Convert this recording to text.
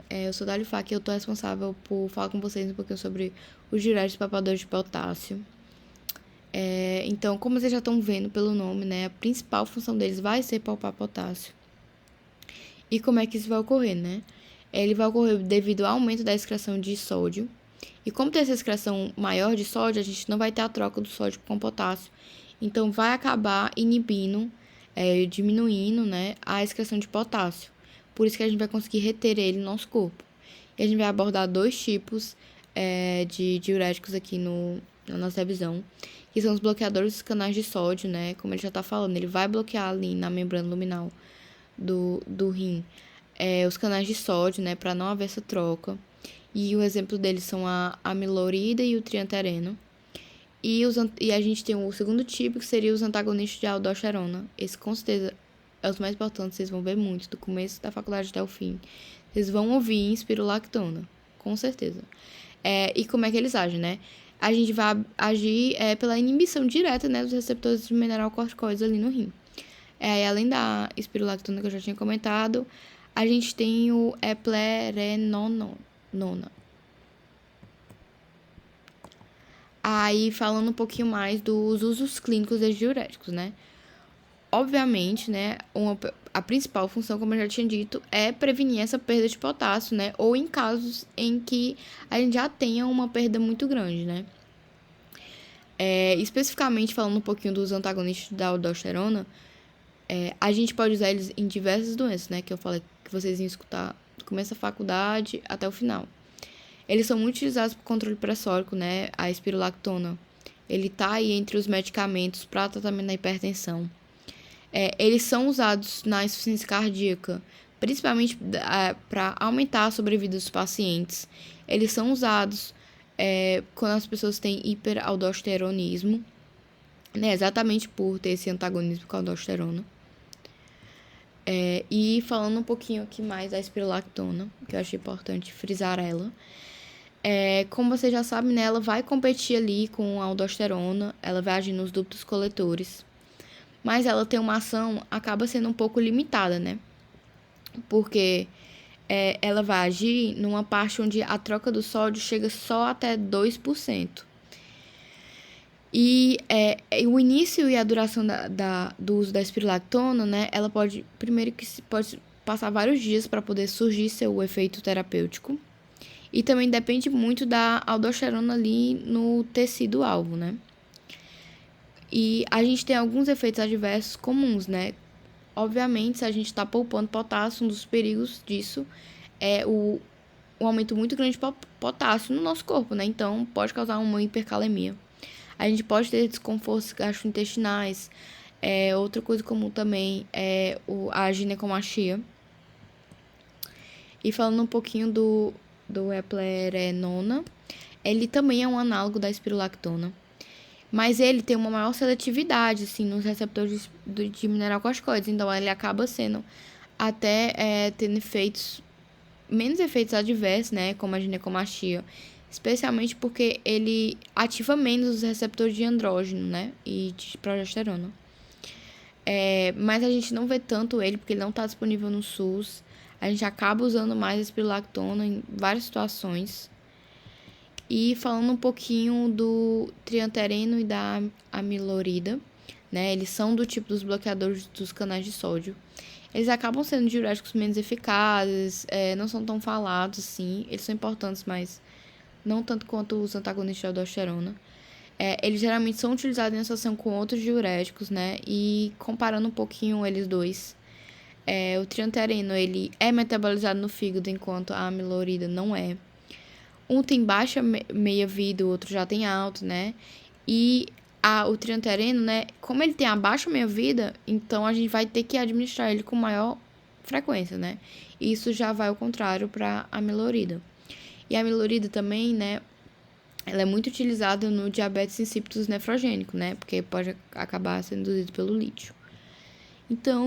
Eu sou Dali Fac e eu tô responsável por falar com vocês um pouquinho sobre os diuréticos poupadores de potássio. Então, como vocês já estão vendo pelo nome, né, a principal função deles vai ser poupar potássio. E como é que isso vai ocorrer, né? Ele vai ocorrer devido ao aumento da excreção de sódio. E como tem essa excreção maior de sódio, a gente não vai ter a troca do sódio com potássio. Então, vai acabar inibindo, diminuindo, né, a excreção de potássio. Por isso que a gente vai conseguir reter ele no nosso corpo. E a gente vai abordar dois tipos de diuréticos aqui na nossa revisão, que são os bloqueadores dos canais de sódio, né? Como ele já tá falando, ele vai bloquear ali na membrana luminal do rim os canais de sódio, né? Para não haver essa troca. E o exemplo deles são a amilorida e o triantereno. E a gente tem o segundo tipo, que seria os antagonistas de aldosterona. Esse, com certeza, é os mais importantes, vocês vão ver muito, do começo da faculdade até o fim. Vocês vão ouvir em espirulactona, com certeza. E como é que eles agem, né? A gente vai agir pela inibição direta, né, dos receptores de mineralocorticoides ali no rim. Além da espirulactona que eu já tinha comentado, a gente tem o eplerenona. Aí, falando um pouquinho mais dos usos clínicos dos diuréticos, né? Obviamente, né, a principal função, como eu já tinha dito, é prevenir essa perda de potássio, né? Ou em casos em que a gente já tenha uma perda muito grande, né? Especificamente falando um pouquinho dos antagonistas da aldosterona, a gente pode usar eles em diversas doenças, né? Que eu falei que vocês iam escutar do começo da faculdade até o final. Eles são muito utilizados para controle pressórico, né? A espirulactona. Ele tá aí entre os medicamentos para tratamento da hipertensão. Eles são usados na insuficiência cardíaca, principalmente para aumentar a sobrevida dos pacientes. Eles são usados quando as pessoas têm hiperaldosteronismo, né? Exatamente por ter esse antagonismo com a aldosterona. E falando um pouquinho aqui mais da espirulactona, que eu achei importante frisar ela. Como você já sabe, né, ela vai competir ali com a aldosterona, ela vai agir nos ductos coletores, mas ela tem uma ação, acaba sendo um pouco limitada, né? Porque ela vai agir numa parte onde a troca do sódio chega só até 2%. E o início e a duração do uso da espirulactona, né, ela pode passar vários dias para poder surgir seu efeito terapêutico. E também depende muito da aldosterona ali no tecido-alvo, né? E a gente tem alguns efeitos adversos comuns, né? Obviamente, se a gente está poupando potássio, um dos perigos disso é o aumento muito grande de potássio no nosso corpo, né? Então, pode causar uma hipercalemia. A gente pode ter desconfortos gastrointestinais. Outra coisa comum também é a ginecomastia. E falando um pouquinho do eplerenona, ele também é um análogo da espirulactona, mas ele tem uma maior seletividade, assim, nos receptores de mineralocorticoides, então ele acaba sendo até tendo menos efeitos adversos, né, como a ginecomastia, especialmente porque ele ativa menos os receptores de andrógeno, né, e de progesterona. Mas a gente não vê tanto ele, porque ele não está disponível no SUS. A gente acaba usando mais a espirulactona em várias situações. E falando um pouquinho do triantereno e da amilorida, né? Eles são do tipo dos bloqueadores dos canais de sódio. Eles acabam sendo diuréticos menos eficazes, não são tão falados assim. Eles são importantes, mas não tanto quanto os antagonistas de aldosterona. Eles geralmente são utilizados em associação com outros diuréticos, né? E comparando um pouquinho eles dois, o triantereno, ele é metabolizado no fígado, enquanto a amilorida não é. Um tem baixa meia-vida, o outro já tem alto, né? E o triantereno, né? Como ele tem a baixa meia-vida, então a gente vai ter que administrar ele com maior frequência, né? Isso já vai ao contrário para a amilorida. E a amilorida também, né? Ela é muito utilizada no diabetes insípidos nefrogênico, né? Porque pode acabar sendo induzido pelo lítio. Então,